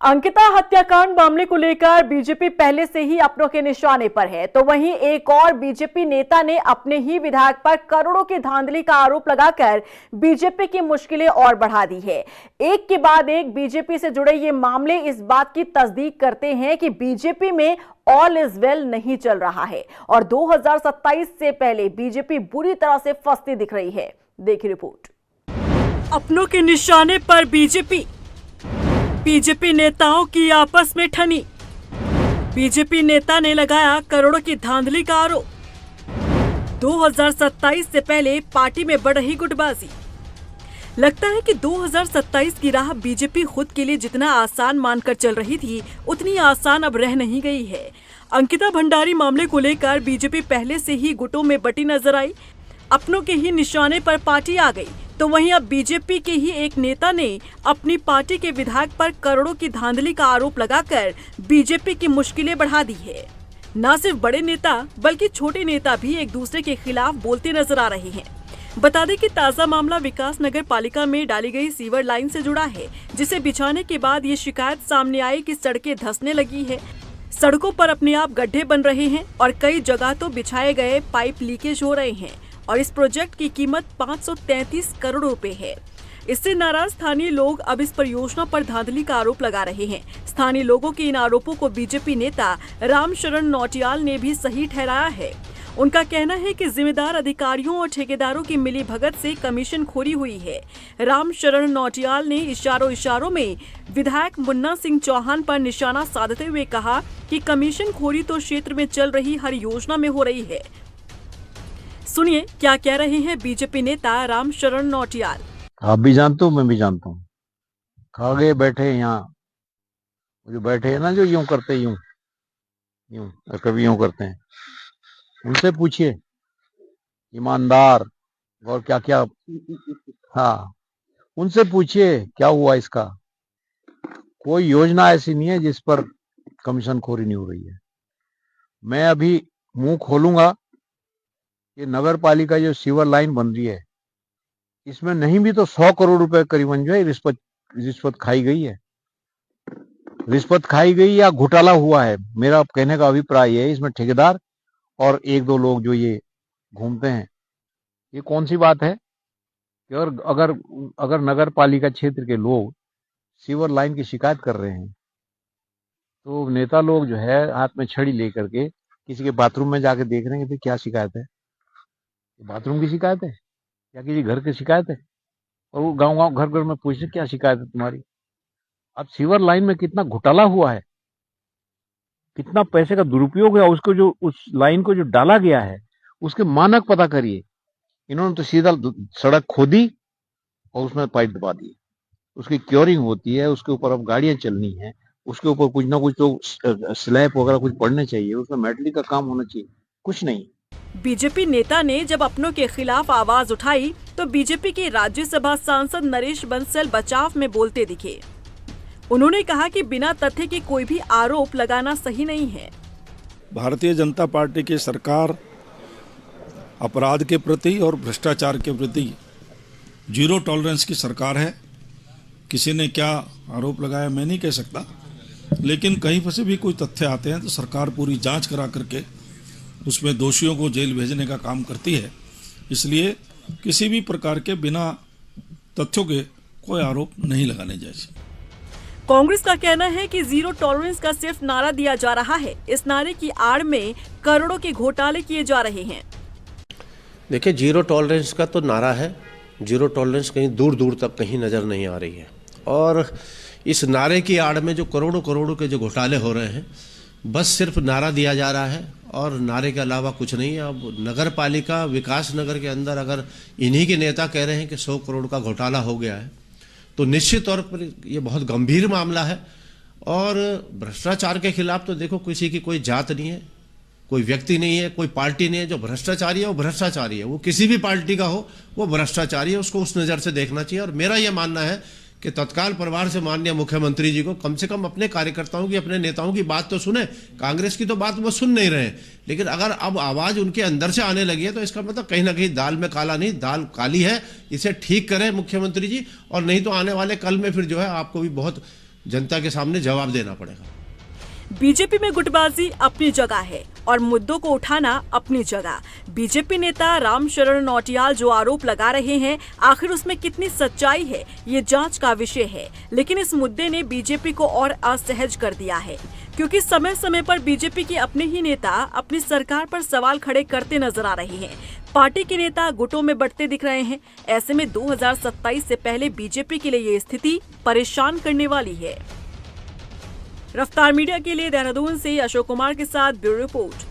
अंकिता हत्याकांड मामले को लेकर बीजेपी पहले से ही अपनों के निशाने पर है, तो वहीं एक और बीजेपी नेता ने अपने ही विधायक पर करोड़ों की धांधली का आरोप लगाकर बीजेपी की मुश्किलें और बढ़ा दी है। एक के बाद एक बीजेपी से जुड़े ये मामले इस बात की तस्दीक करते हैं कि बीजेपी में ऑल इज वेल नहीं चल रहा है और 2027 से पहले बीजेपी बुरी तरह से फंसती दिख रही है। देखिए रिपोर्ट। अपनों के निशाने पर बीजेपी नेताओं की आपस में ठनी। बीजेपी नेता ने लगाया करोड़ों की धांधली का आरोप। 2027 से पहले पार्टी में बढ़ रही गुटबाजी। लगता है कि 2027 की राह बीजेपी खुद के लिए जितना आसान मानकर चल रही थी, उतनी आसान अब रह नहीं गई है। अंकिता भंडारी मामले को लेकर बीजेपी पहले से ही गुटों में बटी नजर आई। अपनों के ही निशाने पर पार्टी आ गई, तो वहीं अब बीजेपी के ही एक नेता ने अपनी पार्टी के विधायक पर करोड़ों की धांधली का आरोप लगाकर बीजेपी की मुश्किलें बढ़ा दी है। न सिर्फ बड़े नेता बल्कि छोटे नेता भी एक दूसरे के खिलाफ बोलते नजर आ रहे हैं। बता दें कि ताजा मामला विकास नगर पालिका में डाली गई सीवर लाइन से जुड़ा है, जिसे बिछाने के बाद ये शिकायत सामने आई कि सड़कें धंसने लगी है। सड़कों पर अपने आप गड्ढे बन रहे हैं और कई जगह तो बिछाए गए पाइप लीकेज हो रहे हैं और इस प्रोजेक्ट की कीमत 533 करोड़ रुपए है। इससे नाराज स्थानीय लोग अब इस परियोजना पर धांधली का आरोप लगा रहे हैं। स्थानीय लोगों के इन आरोपों को बीजेपी नेता रामशरण नौटियाल ने भी सही ठहराया है। उनका कहना है कि जिम्मेदार अधिकारियों और ठेकेदारों की मिलीभगत से कमीशन खोरी हुई है। रामशरण नौटियाल ने इशारों में विधायक मुन्ना सिंह चौहान पर निशाना साधते हुए कहा कि कमीशन खोरी तो क्षेत्र में चल रही हर योजना में हो रही है। सुनिए क्या कह रहे हैं बीजेपी नेता रामशरण नौटियाल। आप भी जानते हो, मैं भी जानता हूँ। खा गए बैठे यहाँ जो बैठे हैं ना, जो यूं करते यूं कभी यूं करते हैं, उनसे पूछिए ईमानदार और क्या क्या, हाँ उनसे पूछिए क्या हुआ इसका। कोई योजना ऐसी नहीं है जिस पर कमीशन खोरी नहीं हो रही है। मैं अभी मुंह खोलूंगा कि नगर पालिका जो सीवर लाइन बन रही है, इसमें नहीं भी तो 100 करोड़ रुपए करीबन जो है रिश्वत खाई गई है। रिश्वत खाई गई या घोटाला हुआ है, मेरा कहने का अभिप्राय है। इसमें ठेकेदार और एक दो लोग जो ये घूमते हैं, ये कौन सी बात है कि अगर नगर पालिका क्षेत्र के लोग सीवर लाइन की शिकायत कर रहे हैं, तो नेता लोग जो है हाथ में छड़ी लेकर के किसी के बाथरूम में जाके देख रहे हैं कि क्या शिकायत है, बाथरूम की शिकायत है या किसी घर की शिकायत है, और वो गांव घर में पूछे क्या शिकायत है तुम्हारी। अब सीवर लाइन में कितना घोटाला हुआ है, कितना पैसे का दुरुपयोग है, उसको जो उस लाइन को जो डाला गया है उसके मानक पता करिए। इन्होंने तो सीधा सड़क खोदी और उसमें पाइप दबा दिए। उसकी क्योरिंग होती है, उसके ऊपर अब गाड़ियां चलनी है, उसके ऊपर कुछ ना कुछ तो स्लैब वगैरह कुछ पड़ने चाहिए, उसमें मेटली का काम होना चाहिए, कुछ नहीं। बीजेपी नेता ने जब अपनों के खिलाफ आवाज उठाई तो बीजेपी के राज्यसभा सांसद नरेश बंसल बचाव में बोलते दिखे। उन्होंने कहा कि बिना तथ्य के कोई भी आरोप लगाना सही नहीं है। भारतीय जनता पार्टी की सरकार अपराध के प्रति और भ्रष्टाचार के प्रति जीरो टॉलरेंस की सरकार है। किसी ने क्या आरोप लगाया मैं नहीं कह सकता, लेकिन कहीं पर से भी कोई तथ्य आते हैं तो सरकार पूरी जांच करा करके उसमें दोषियों को जेल भेजने का काम करती है। इसलिए किसी भी प्रकार के बिना तथ्यों के कोई आरोप नहीं लगाने चाहिए। कांग्रेस का कहना है कि जीरो टॉलरेंस का सिर्फ नारा दिया जा रहा है। इस नारे की आड़ में करोड़ों के घोटाले किए जा रहे हैं। देखिए, जीरो टॉलरेंस का तो नारा है, जीरो टॉलरेंस कहीं दूर दूर तक कहीं नजर नहीं आ रही है, और इस नारे की आड़ में जो करोड़ों के जो घोटाले हो रहे हैं, बस सिर्फ नारा दिया जा रहा है और नारे के अलावा कुछ नहीं है। अब नगर पालिका विकास नगर के अंदर अगर इन्हीं के नेता कह रहे हैं कि 100 करोड़ का घोटाला हो गया है, तो निश्चित तौर पर ये बहुत गंभीर मामला है। और भ्रष्टाचार के खिलाफ तो देखो किसी की कोई जात नहीं है, कोई व्यक्ति नहीं है, कोई पार्टी नहीं है। जो भ्रष्टाचारी है वो भ्रष्टाचारी है, वो किसी भी पार्टी का हो वो भ्रष्टाचारी है, उसको उस नज़र से देखना चाहिए। और मेरा ये मानना है कि तत्काल प्रभार से माननीय मुख्यमंत्री जी को कम से कम अपने कार्यकर्ताओं की, अपने नेताओं की बात तो सुने। कांग्रेस की तो बात वो सुन नहीं रहे, लेकिन अगर अब आवाज उनके अंदर से आने लगी है तो इसका मतलब कहीं ना कहीं दाल में काला नहीं, दाल काली है। इसे ठीक करें मुख्यमंत्री जी, और नहीं तो आने वाले कल में फिर जो है आपको भी बहुत जनता के सामने जवाब देना पड़ेगा। बीजेपी में गुटबाजी अपनी जगह है और मुद्दों को उठाना अपनी जगह। बीजेपी नेता रामशरण नौटियाल जो आरोप लगा रहे हैं, आखिर उसमें कितनी सच्चाई है, ये जांच का विषय है। लेकिन इस मुद्दे ने बीजेपी को और असहज कर दिया है, क्योंकि समय समय पर बीजेपी के अपने ही नेता अपनी सरकार पर सवाल खड़े करते नजर आ रहे हैं। पार्टी के नेता गुटों में बंटते दिख रहे हैं। ऐसे में 2027 से पहले बीजेपी के लिए ये स्थिति परेशान करने वाली है। रफ्तार मीडिया के लिए देहरादून से अशोक कुमार के साथ ब्यूरो रिपोर्ट।